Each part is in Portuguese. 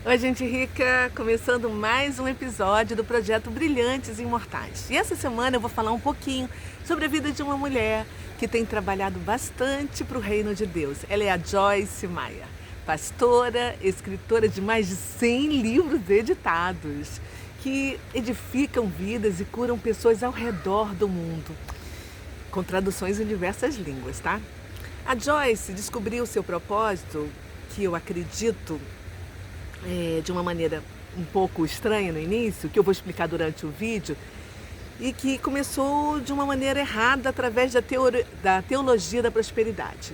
Oi, gente rica! Começando mais um episódio do projeto Brilhantes Imortais. E essa semana eu vou falar um pouquinho sobre a vida de uma mulher que tem trabalhado bastante para o reino de Deus. Ela é a Joyce Meyer, pastora, escritora de mais de 100 livros editados, que edificam vidas e curam pessoas ao redor do mundo, com traduções em diversas línguas, tá? A Joyce descobriu o seu propósito, que eu acredito de uma maneira um pouco estranha no início, que eu vou explicar durante o vídeo, e que começou de uma maneira errada através da teologia da prosperidade.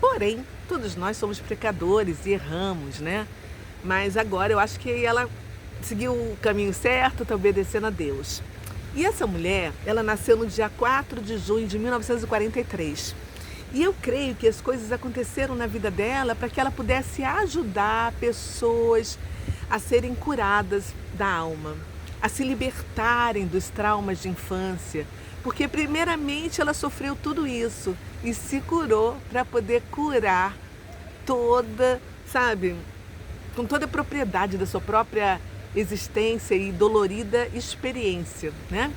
Porém, todos nós somos pecadores e erramos, né? Mas agora eu acho que ela seguiu o caminho certo, está obedecendo a Deus. E essa mulher, ela nasceu no dia 4 de junho de 1943. E eu creio que as coisas aconteceram na vida dela para que ela pudesse ajudar pessoas a serem curadas da alma, a se libertarem dos traumas de infância, porque primeiramente ela sofreu tudo isso e se curou para poder curar toda, sabe, com toda a propriedade da sua própria existência e dolorida experiência, né?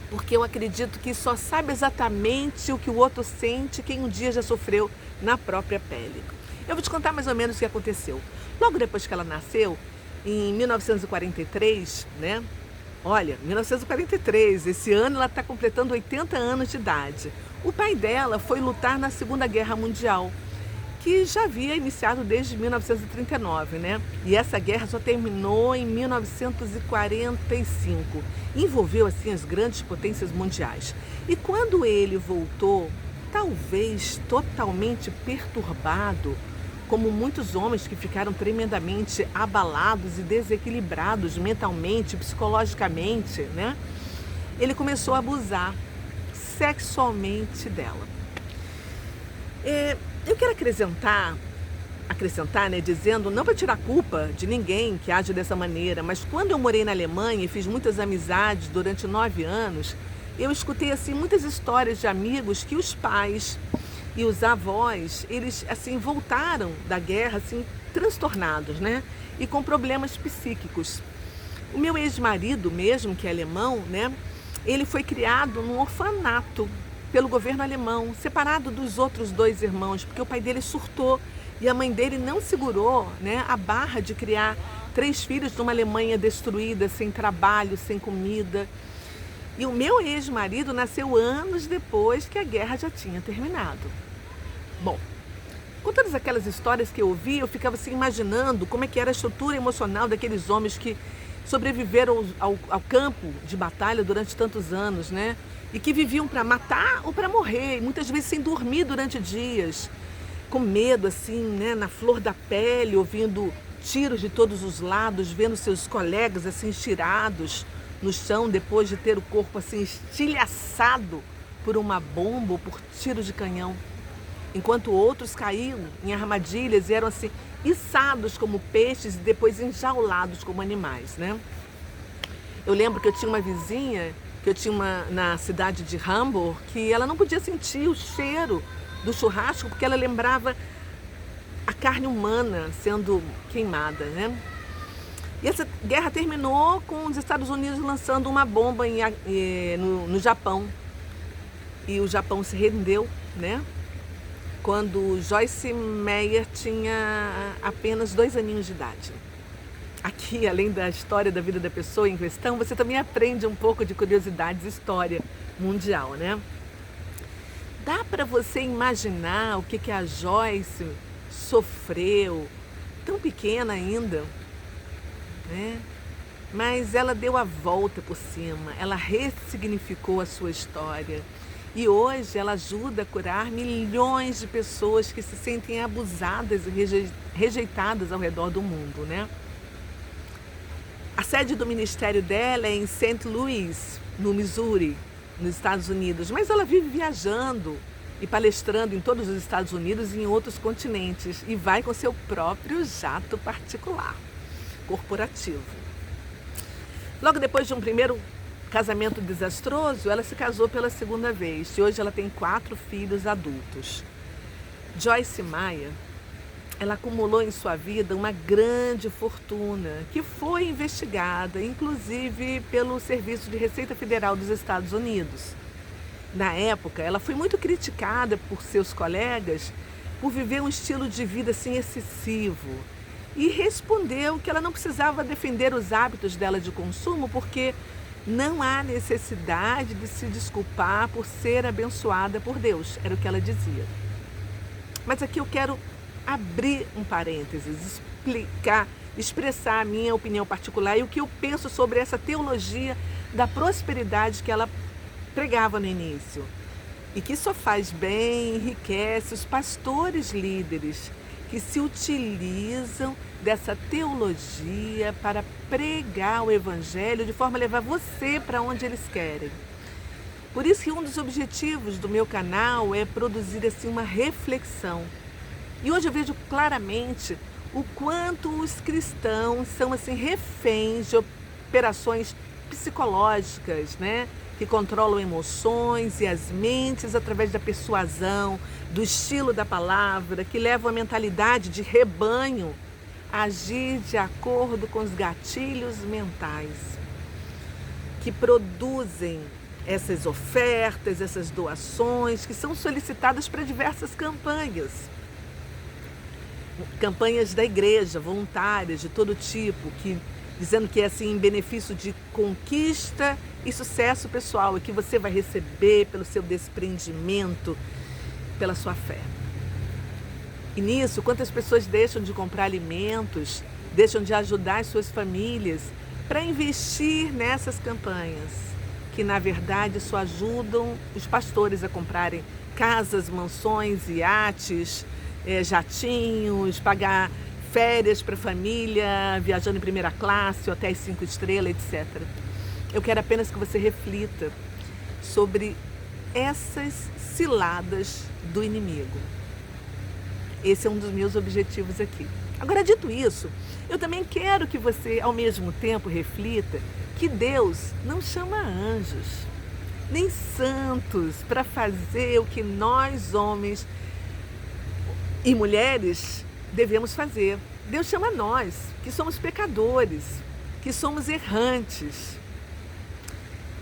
Porque eu acredito que só sabe exatamente o que o outro sente quem um dia já sofreu na própria pele. Eu vou te contar mais ou menos o que aconteceu. Logo depois que ela nasceu, em 1943, né? Olha, 1943, esse ano ela está completando 80 anos de idade. O pai dela foi lutar na Segunda Guerra Mundial, que já havia iniciado desde 1939, né? E essa guerra só terminou em 1945. Envolveu, assim, as grandes potências mundiais. E quando ele voltou, talvez totalmente perturbado, como muitos homens que ficaram tremendamente abalados e desequilibrados mentalmente, psicologicamente, né? Ele começou a abusar sexualmente dela. Eu quero acrescentar, né, dizendo, não para tirar culpa de ninguém que age dessa maneira, mas quando eu morei na Alemanha e fiz muitas amizades durante 9 anos, eu escutei assim muitas histórias de amigos que os pais e os avós, eles assim voltaram da guerra assim transtornados, né, e com problemas psíquicos. O meu ex-marido mesmo, que é alemão, né, ele foi criado num orfanato pelo governo alemão, separado dos outros 2 irmãos, porque o pai dele surtou e a mãe dele não segurou, né, a barra de criar 3 filhos numa Alemanha destruída, sem trabalho, sem comida. E o meu ex-marido nasceu anos depois que a guerra já tinha terminado. Bom, com todas aquelas histórias que eu ouvi, eu ficava assim imaginando como é que era a estrutura emocional daqueles homens que sobreviveram ao campo de batalha durante tantos anos, né? E que viviam para matar ou para morrer, e muitas vezes sem dormir durante dias, com medo assim, né, na flor da pele, ouvindo tiros de todos os lados, vendo seus colegas assim estirados no chão depois de ter o corpo assim estilhaçado por uma bomba ou por tiro de canhão, enquanto outros caíam em armadilhas e eram assim içados como peixes e depois enjaulados como animais, né? Eu lembro que eu tinha uma vizinha na cidade de Hamburg, que ela não podia sentir o cheiro do churrasco porque ela lembrava a carne humana sendo queimada, né? E essa guerra terminou com os Estados Unidos lançando uma bomba no Japão. E o Japão se rendeu, né? Quando Joyce Meyer tinha apenas 2 aninhos de idade. Aqui, além da história da vida da pessoa em questão, você também aprende um pouco de curiosidades, história mundial, né? Dá para você imaginar o que a Joyce sofreu, tão pequena ainda, né? Mas ela deu a volta por cima, ela ressignificou a sua história. E hoje ela ajuda a curar milhões de pessoas que se sentem abusadas e rejeitadas ao redor do mundo, né? A sede do ministério dela é em St. Louis, no Missouri, nos Estados Unidos, mas ela vive viajando e palestrando em todos os Estados Unidos e em outros continentes e vai com seu próprio jato particular, corporativo. Logo depois de um primeiro casamento desastroso, ela se casou pela 2ª vez e hoje ela tem 4 filhos adultos. Joyce Meyer, ela acumulou em sua vida uma grande fortuna que foi investigada, inclusive pelo Serviço de Receita Federal dos Estados Unidos. Na época, ela foi muito criticada por seus colegas por viver um estilo de vida assim excessivo e respondeu que ela não precisava defender os hábitos dela de consumo porque não há necessidade de se desculpar por ser abençoada por Deus, era o que ela dizia. Mas aqui eu quero abrir um parênteses, expressar a minha opinião particular e o que eu penso sobre essa teologia da prosperidade que ela pregava no início. E que só faz bem, enriquece os pastores líderes que se utilizam dessa teologia para pregar o evangelho de forma a levar você para onde eles querem. Por isso que um dos objetivos do meu canal é produzir assim uma reflexão. E hoje eu vejo claramente o quanto os cristãos são assim reféns de operações psicológicas, né? Que controlam emoções e as mentes através da persuasão, do estilo da palavra, que levam a mentalidade de rebanho a agir de acordo com os gatilhos mentais, que produzem essas ofertas, essas doações, que são solicitadas para diversas campanhas. Campanhas da igreja, voluntárias de todo tipo, dizendo que é assim em benefício de conquista e sucesso pessoal, e que você vai receber pelo seu desprendimento, pela sua fé. E nisso, quantas pessoas deixam de comprar alimentos, deixam de ajudar as suas famílias para investir nessas campanhas, que na verdade só ajudam os pastores a comprarem casas, mansões, iates, jatinhos, pagar férias para a família, viajando em primeira classe, hotéis 5 estrelas, etc. Eu quero apenas que você reflita sobre essas ciladas do inimigo. Esse é um dos meus objetivos aqui. Agora, dito isso, eu também quero que você, ao mesmo tempo, reflita que Deus não chama anjos, nem santos, para fazer o que nós, homens e mulheres, devemos fazer. Deus chama nós, que somos pecadores, que somos errantes.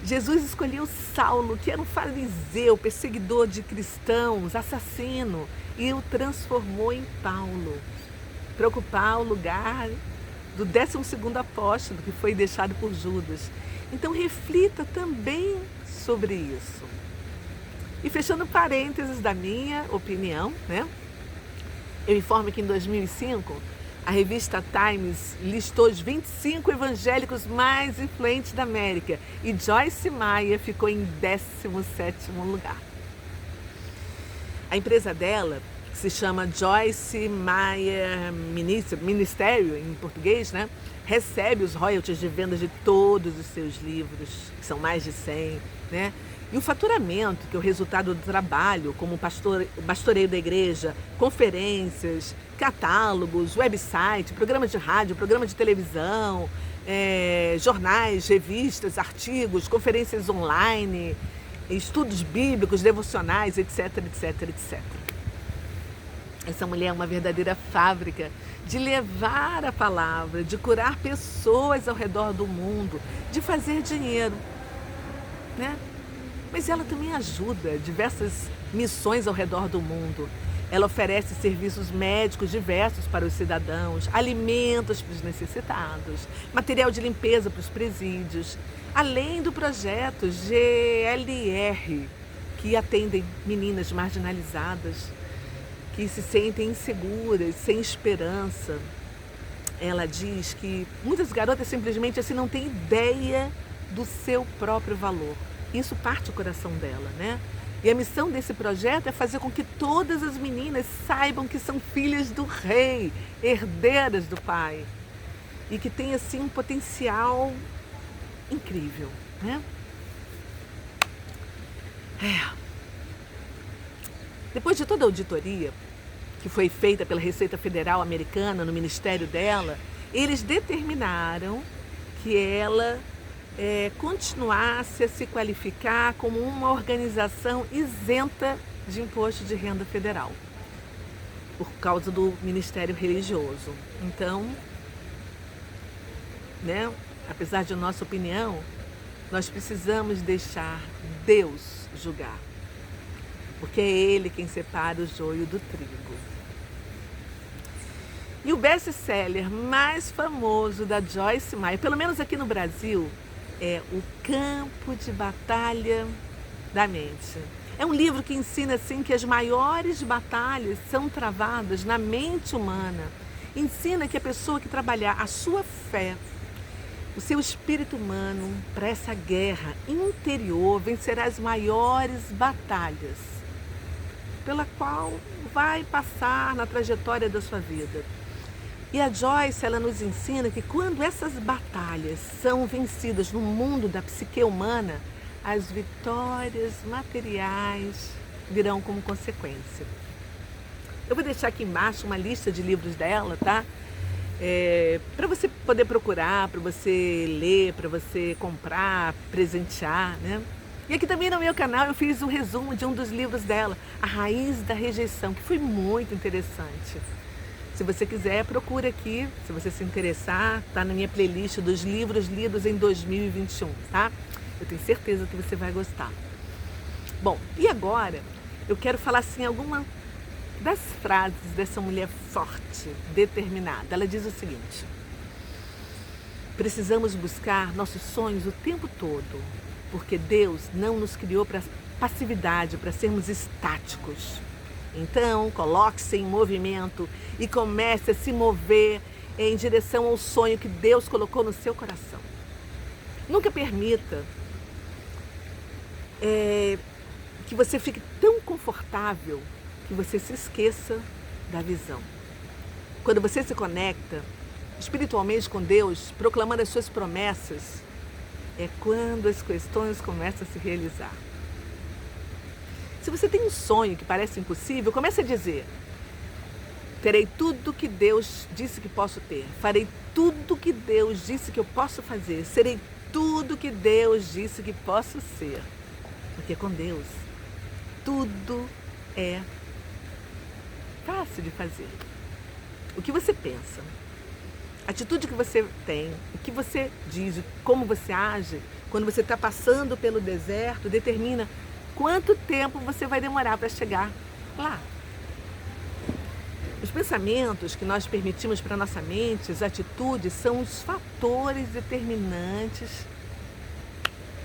Jesus escolheu Saulo, que era um fariseu, perseguidor de cristãos, assassino, e o transformou em Paulo, para ocupar o lugar do 12º apóstolo, que foi deixado por Judas. Então reflita também sobre isso. E fechando parênteses da minha opinião, né? Eu informo que em 2005, a revista Times listou os 25 evangélicos mais influentes da América e Joyce Meyer ficou em 17º lugar. A empresa dela, que se chama Joyce Meyer Ministério, em português, né, recebe os royalties de vendas de todos os seus livros, que são mais de 100, né? E o faturamento, que é o resultado do trabalho, como o pastoreio da igreja, conferências, catálogos, website, programas de rádio, programa de televisão, jornais, revistas, artigos, conferências online, estudos bíblicos, devocionais, etc, etc, etc. Essa mulher é uma verdadeira fábrica de levar a palavra, de curar pessoas ao redor do mundo, de fazer dinheiro, né? Mas ela também ajuda diversas missões ao redor do mundo. Ela oferece serviços médicos diversos para os cidadãos, alimentos para os necessitados, material de limpeza para os presídios, além do projeto GLR, que atendem meninas marginalizadas, que se sentem inseguras, sem esperança. Ela diz que muitas garotas simplesmente assim não têm ideia do seu próprio valor. Isso parte do coração dela, né? E a missão desse projeto é fazer com que todas as meninas saibam que são filhas do rei, herdeiras do pai. E que tem, assim, um potencial incrível, né? Depois de toda a auditoria que foi feita pela Receita Federal Americana no ministério dela, eles determinaram que ela continuasse a se qualificar como uma organização isenta de imposto de renda federal. por causa do ministério religioso. Então, né, apesar de nossa opinião, nós precisamos deixar Deus julgar, porque é Ele quem separa o joio do trigo. E o best-seller mais famoso da Joyce Meyer, pelo menos aqui no Brasil, é O Campo de Batalha da Mente. É um livro que ensina assim que as maiores batalhas são travadas na mente humana. Ensina que a pessoa que trabalhar a sua fé, o seu espírito humano para essa guerra interior vencerá as maiores batalhas pela qual vai passar na trajetória da sua vida. E a Joyce, ela nos ensina que quando essas batalhas são vencidas no mundo da psique humana, as vitórias materiais virão como consequência. Eu vou deixar aqui embaixo uma lista de livros dela, tá? Para você poder procurar, para você ler, para você comprar, presentear, né? E aqui também no meu canal eu fiz um resumo de um dos livros dela, A Raiz da Rejeição, que foi muito interessante. Se você quiser, procura aqui, se você se interessar, tá na minha playlist dos livros lidos em 2021, tá? Eu tenho certeza que você vai gostar. Bom, e agora eu quero falar assim alguma das frases dessa mulher forte, determinada. Ela diz o seguinte: precisamos buscar nossos sonhos o tempo todo, porque Deus não nos criou para passividade, para sermos estáticos. Então, coloque-se em movimento e comece a se mover em direção ao sonho que Deus colocou no seu coração. Nunca permita que você fique tão confortável que você se esqueça da visão. Quando você se conecta espiritualmente com Deus, proclamando as suas promessas, é quando as questões começam a se realizar. Se você tem um sonho que parece impossível, comece a dizer: terei tudo que Deus disse que posso ter, farei tudo que Deus disse que eu posso fazer, serei tudo que Deus disse que posso ser. Porque com Deus, tudo é fácil de fazer. O que você pensa, a atitude que você tem, o que você diz, como você age, quando você está passando pelo deserto, determina quanto tempo você vai demorar para chegar lá. Os pensamentos que nós permitimos para nossa mente, as atitudes, são os fatores determinantes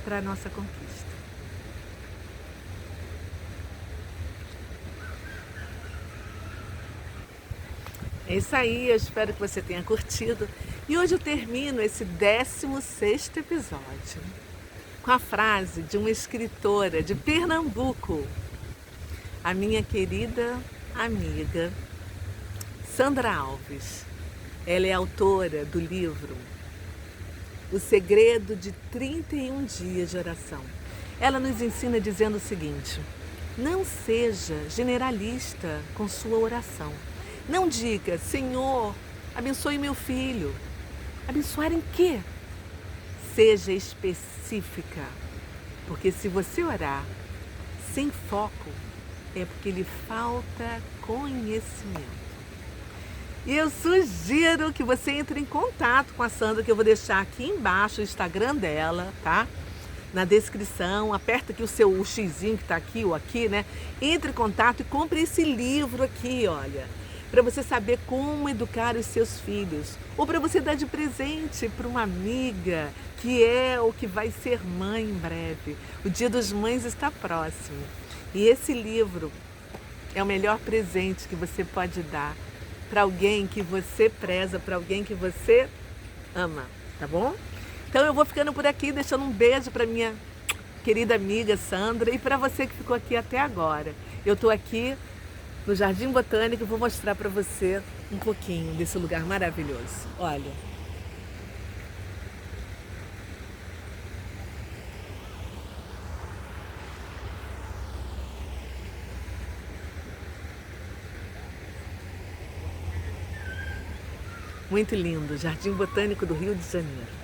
para a nossa conquista. É isso aí, eu espero que você tenha curtido. E hoje eu termino esse 16º episódio com a frase de uma escritora de Pernambuco, a minha querida amiga Sandra Alves. Ela é autora do livro O Segredo de 31 Dias de Oração. Ela nos ensina dizendo o seguinte: não seja generalista com sua oração. Não diga: Senhor, abençoe meu filho. Abençoar em quê? Seja específica, porque se você orar sem foco, é porque lhe falta conhecimento. E eu sugiro que você entre em contato com a Sandra, que eu vou deixar aqui embaixo o Instagram dela, tá? Na descrição, aperta aqui o xizinho que está aqui ou aqui, né? Entre em contato e compre esse livro aqui, olha, para você saber como educar os seus filhos, ou para você dar de presente para uma amiga que é ou que vai ser mãe em breve. O Dia das Mães está próximo e esse livro é o melhor presente que você pode dar para alguém que você preza, para alguém que você ama, tá bom? Então eu vou ficando por aqui, deixando um beijo para minha querida amiga Sandra e para você que ficou aqui até agora. Eu estou aqui no Jardim Botânico e vou mostrar para você um pouquinho desse lugar maravilhoso. Olha. Muito lindo, Jardim Botânico do Rio de Janeiro.